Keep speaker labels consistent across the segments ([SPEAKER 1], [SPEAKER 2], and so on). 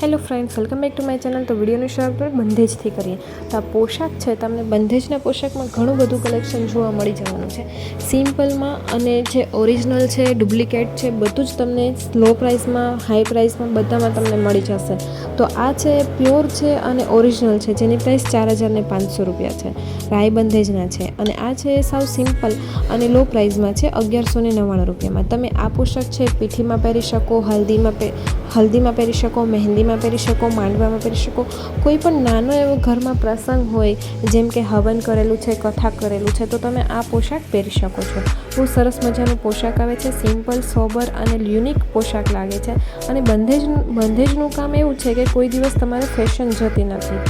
[SPEAKER 1] Hello friends, welcome back to my channel. તો વિડીયોની શરૂઆત બંધેજથી કરીએ તો આ પોશાક છે, તમને બંધેજના પોશાકમાં ઘણું બધું કલેક્શન જોવા મળી જવાનું છે। સિમ્પલમાં અને જે ઓરિજિનલ છે, ડુપ્લિકેટ છે, બધું જ તમને લો પ્રાઇસમાં, હાઈ પ્રાઇસમાં બધામાં તમને મળી જશે। તો આ છે પ્યોર છે અને ઓરિજિનલ છે, જેની પ્રાઇસ 4500 રૂપિયા છે, રાય બંધેજના છે। અને આ છે સાવ સિમ્પલ અને લો પ્રાઇસમાં છે, 1199 રૂપિયામાં। તમે આ પોશાક છે પીઠીમાં પહેરી શકો, હલ્દીમાં પહેરી શકો, મહેંદીમાં પહેરી શકો, માંડવામાં પહેરી શકો। કોઈ પણ નાનો એવો ઘરમાં પ્રસંગ હોય, જેમ કે હવન કરેલું છે, કથા કરેલું છે, તો તમે આ પોશાક પહેરી શકો છો। બહુ સરસ મજાનું પોશાક આવે છે, સિમ્પલ, સોબર અને યુનિક પોશાક લાગે છે। અને બંધેજનું કામ એવું છે કે કોઈ દિવસ તમારે ફેશન જતી નથી,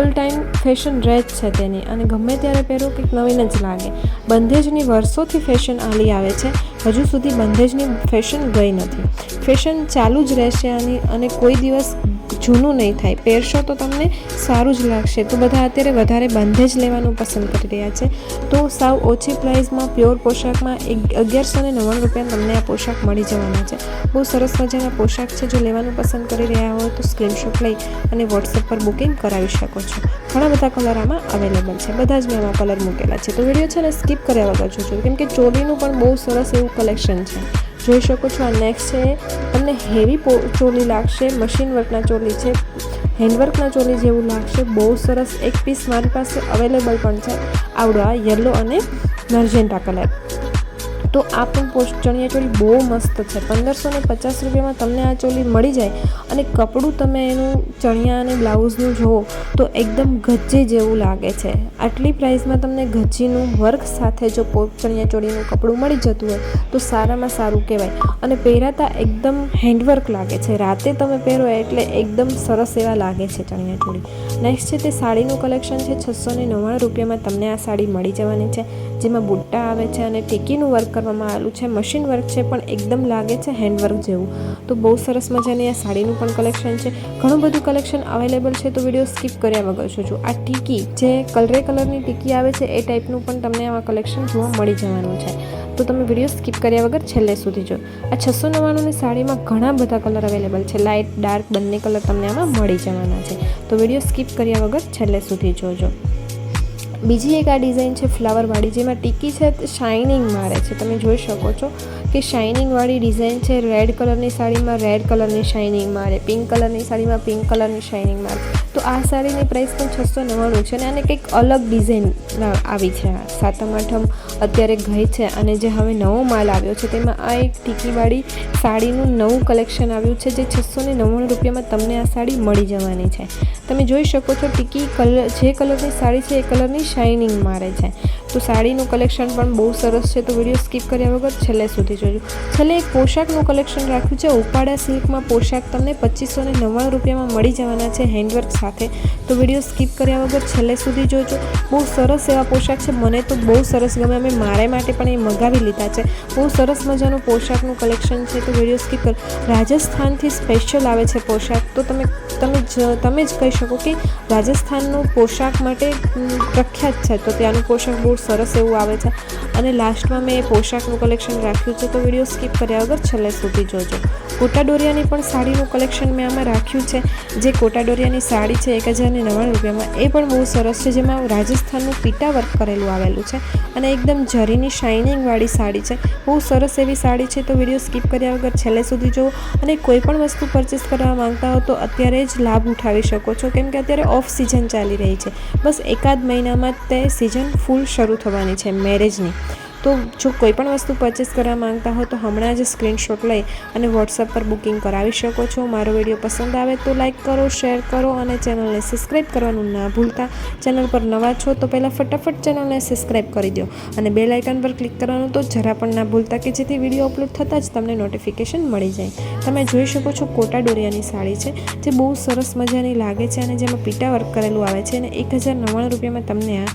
[SPEAKER 1] ઓલ ટાઈમ ફેશન રહે જ છે તેની, અને ગમે ત્યારે પહેરો કંઈક નવીન જ લાગે। બંધેજની વર્ષોથી ફેશન આલી આવે છે, હજુ સુધી બંધેજની ફેશન ગઈ નથી, ફેશન ચાલુ જ રહેશે આની, અને કોઈ દિવસ જૂનું નહીં થાય। પહેરશો તો તમને સારું જ લાગશે। તો બધા અત્યારે વધારે બંધેજ લેવાનું પસંદ કરી રહ્યા છે। તો સાવ ઓછી પ્રાઇસમાં પ્યોર પોશાકમાં 1199 રૂપિયા તમને આ પોશાક મળી જવાના છે। બહુ સરસ મજાના પોશાક છે, જો લેવાનું પસંદ કરી રહ્યા હોય તો સ્ક્રીનશોટ લઈ અને વોટ્સએપ પર બુકિંગ કરાવી શકો છો। ઘણા બધા કલર આમાં અવેલેબલ છે, બધા જ મેં આમાં કલર મૂકેલા છે। તો વિડીયો છે ને સ્કીપ કર્યા વગર જોજો, કેમ કે ચોલીનું પણ બહુ સરસ એવું કલેક્શન છે, જોઈ શકો છો। આ નેક્સ્ટ છે, તમને હેવી ચોલી લાગશે, મશીન વર્કના ચોલી છે, હેન્ડવર્કના ચોલી જેવું લાગશે, બહુ સરસ। એક પીસ મારી પાસે અવેલેબલ પણ છે, આવડો આ યલો અને નરજેન્ટા કલર। તો આ પણ ચણિયાચોળી બહુ મસ્ત છે, 1550 રૂપિયામાં તમને આ ચોલી મળી જાય। અને કપડું તમે એનું ચણિયા અને બ્લાઉઝનું જુઓ તો એકદમ ગજ્જી જેવું લાગે છે। આટલી પ્રાઇસમાં તમને ગજ્જીનું વર્ક સાથે જો ચણિયાચોળીનું કપડું મળી જતું હોય તો સારામાં સારું કહેવાય। અને પહેરાતા એકદમ હેન્ડવર્ક લાગે છે, રાતે તમે પહેરો એટલે એકદમ સરસ એવા લાગે છે ચણિયાચોળી। નેક્સ્ટ છે તે સાડીનું કલેક્શન છે, 699 રૂપિયામાં તમને આ સાડી મળી જવાની છે, જેમાં બુટ્ટા આવે છે અને ટીકીનું વર્ક કરવામાં આવેલું છે, મશીન વર્ક છે, પણ એકદમ લાગે છે હેન્ડવર્ક જેવું। તો બહુ સરસ મજાની આ સાડીનું પણ કલેક્શન છે, ઘણું બધું કલેક્શન અવેલેબલ છે। તો વિડીયો સ્કીપ કર્યા વગર જોજો। આ ટીકી જે કલરની ટીકી આવે છે એ ટાઈપનું પણ તમને આમાં કલેક્શન જોવા મળી જવાનું છે, તો તમે વિડીયો સ્કીપ કર્યા વગર છેલ્લે સુધી જો। આ 699ની સાડીમાં ઘણા બધા કલર અવેલેબલ છે, લાઇટ ડાર્ક બંને કલર તમને આમાં મળી જવાના છે, તો વિડીયો સ્કીપ કર્યા વગર છેલ્લે સુધી જોજો। બીજી એક આ ડિઝાઇન છે ફ્લાવરવાળી, જેમાં ટીકી છે શાઇનિંગ મારે છે, તમે જોઈ શકો છો કે શાઇનિંગવાળી ડિઝાઇન છે। રેડ કલરની સાડીમાં રેડ કલરની શાઇનિંગ મારે, પિંક કલરની સાડીમાં પિંક કલરની શાઇનિંગ મારે। તો આ સાડીની પ્રાઇસ પણ 699 છે, અને આને કંઈક અલગ ડિઝાઇન આવી છે। આ સાતમ આઠમ અત્યારે ગઈ છે અને જે હવે નવો માલ આવ્યો છે, તેમાં આ એક ટીકીવાળી સાડીનું નવું કલેક્શન આવ્યું છે, જે 699 રૂપિયામાં તમને આ સાડી મળી જવાની છે। તમે જોઈ શકો છો ટીકી જે કલરની સાડી છે એ કલરની શાઇનિંગ મારે છે। તો સાડીનું કલેક્શન પણ બહુ સરસ છે, તો વિડીયો સ્કીપ કર્યા વગર છેલ્લે સુધી જોજો। છેલ્લે એક પોશાકનું કલેક્શન રાખ્યું છે, ઉપાડા સિલ્કમાં પોશાક તમને 2599 રૂપિયામાં મળી જવાના છે હેન્ડવર્ક સાથે, તો વિડીયો સ્કીપ કર્યા વગર છેલ્લે સુધી જોજો। બહુ સરસ એવા પોશાક છે, મને તો બહુ સરસ ગમે, અમે મારે માટે પણ એ મગાવી લીધા છે। બહુ સરસ મજાનું પોશાકનું કલેક્શન છે, તો વિડીયો સ્કીપ કર। રાજસ્થાનથી સ્પેશિયલ આવે છે પોશાક, તો તમે જ કહી શકો કે રાજસ્થાનનું પોશાક માટે પ્રખ્યાત છે, તો ત્યાંનું પોશાક બહુ સરસ એવું આવે છે। અને લાસ્ટમાં મેં એ પોશાકનું કલેક્શન રાખ્યું છે, તો વિડીયો સ્કીપ કર્યા વગર છેલ્લે સુધી જોજો। કોટા ડોરિયાની પણ સાડીનું કલેક્શન મેં આમાં રાખ્યું છે, જે કોટા ડોરિયાની સાડી છે 1099 રૂપિયામાં, એ પણ બહુ સરસ છે, જેમાં રાજસ્થાનનું પીટા વર્ક કરેલું આવેલું છે, અને એકદમ જરીની શાઇનિંગવાળી સાડી છે, બહુ સરસ એવી સાડી છે। તો વિડીયો સ્કીપ કર્યા વગર છેલ્લે સુધી જુઓ, અને કોઈ પણ વસ્તુ પરચેસ કરવા માંગતા હો તો અત્યારે જ લાભ ઉઠાવી શકો છો, કેમ કે અત્યારે ઓફ સિઝન ચાલી રહી છે, બસ એકાદ મહિનામાં તે સિઝન ફૂલ શરૂ થવાની છે મેરેજની। તો જો કોઈ પણ વસ્તુ પરચેસ કરવા માંગતા હો તો હમણાં જ સ્ક્રીનશોટ લઈ અને વોટ્સએપ પર બુકિંગ કરાવી શકો છો। મારો વિડીયો પસંદ આવે તો લાઇક કરો, શેર કરો, અને ચેનલને સબસ્ક્રાઈબ કરવાનું ના ભૂલતા। ચેનલ પર નવા છો તો પહેલાં ફટાફટ ચેનલને સબસ્ક્રાઈબ કરી દો, અને બેલ આઇકન પર ક્લિક કરવાનું તો જરા પણ ના ભૂલતા, કે જેથી વિડીયો અપલોડ થતાં જ તમને નોટિફિકેશન મળી જાય। તમે જોઈ શકો છો કોટા ડોરિયાની સાડી છે, જે બહુ સરસ મજાની લાગે છે, અને જેમાં પીટા વર્ક કરેલું આવે છે, અને 1099 રૂપિયામાં તમને આ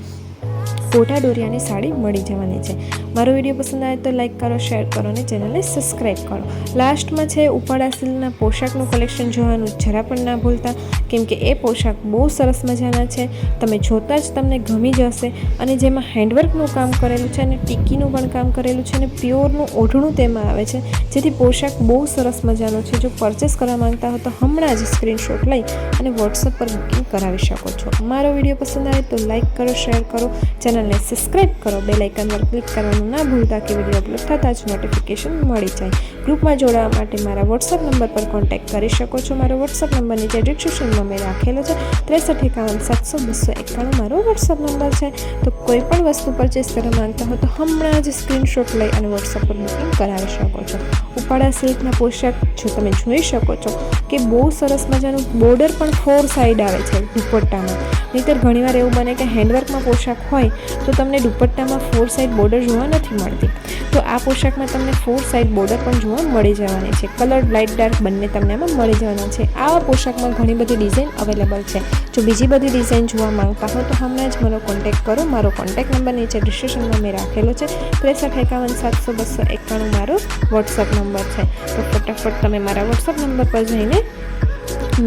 [SPEAKER 1] કોટા ડોરિયાની સાડી મળી જવાની છે। મારો વિડીયો પસંદ આવે તો લાઇક કરો, શેર કરો અને ચેનલને સબસ્ક્રાઈબ કરો. લાસ્ટમાં છે ઉપાડા સિલ્કના પોશાકનું કલેક્શન જોવાનું જરા પણ ના ભૂલતા, કેમ કે એ પોશાક બહુ સરસ મજાના છે. તમે જોતાં જ તમને ગમી જશે. અને જેમાં હેન્ડવર્કનું કામ કરેલું છે અને ટીકીનું પણ કામ કરેલું છે અને પ્યોરનું ઓઢણું તેમાં આવે છે, જેથી પોશાક બહુ સરસ મજાનો છે. જો પરચેસ કરવા માંગતા હો તો હમણાં જ સ્ક્રીનશોટ લઈ અને વોટ્સઅપ પર બુકિંગ કરાવી શકો છો. મારો વિડીયો પસંદ આવે તો લાઇક કરો, શેર કરો, ચેનલને સબસ્ક્રાઈબ કરો, બેલ આઇકન પર ક્લિક કરવાનું ના ભૂલતા કે વિડીયો અપલોડ થતાં જ નોટિફિકેશન મળી જાય. ગ્રુપમાં જોડાવા માટે મારા વોટ્સઅપ નંબર પર કોન્ટેક્ટ કરી શકો છો. મારો વોટ્સઅપ નંબર નીચે ડિસ્ક્રિપ્શનમાં મેં રાખેલો છે. 6351 700 291 મારો વોટ્સઅપ નંબર છે. તો કોઈ પણ વસ્તુ પરચેસ કરવા માંગતા હો તો હમણાં જ સ્ક્રીનશોટ લઈ અને વોટ્સઅપ પર બુકિંગ કરાવી શકો છો. ઉપાડા સિલ્કના પોશાક જો તમે જોઈ શકો છો કે બહુ સરસ મજાનું બોર્ડર પણ 4 સાઈડ આવે છે દુપટ્ટામાં. નહીંતર ઘણીવાર એવું બને કે હેન્ડવર્કમાં પોશાક હોય તો તમને દુપટ્ટામાં 4 સાઈડ બોર્ડર જોવા નથી મળતી. તો આ પોશાકમાં તમને 4 સાઈડ બોર્ડર પણ જોવા મળી જવાની છે. કલર લાઇટ ડાર્ક બંને તમને આમાં મળી જવાના છે. આવા પોશાકમાં ઘણી બધી ડિઝાઇન અવેલેબલ છે. જો બીજી બધી ડિઝાઇન જોવા માંગતા હો તો હમણાં જ મને કોન્ટેક્ટ કરો. મારો કોન્ટેક્ટ નંબર નીચે ડિસ્ક્રિપ્શનમાં મેં રાખેલો છે. 6351 700 291 મારો વોટ્સઅપ નંબર છે. તો ફટાફટ તમે મારા વોટ્સઅપ નંબર પર જઈને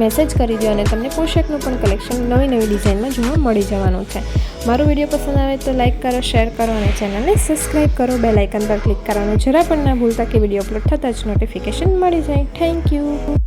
[SPEAKER 1] મેસેજ કરી દો અને તમને પોશાકનું પણ કલેક્શન નવી નવી ડિઝાઇનમાં જોવા મળી જવાનું છે. મારો વિડીયો પસંદ આવે તો લાઇક કરો, શેર કરો અને ચેનલને સબસ્ક્રાઈબ કરો. બેલ આઇકન પર ક્લિક કરવાનું જરા પણ ના ભૂલતા કે વિડીયો અપલોડ થતાં જ નોટિફિકેશન મળી જાય. Thank you.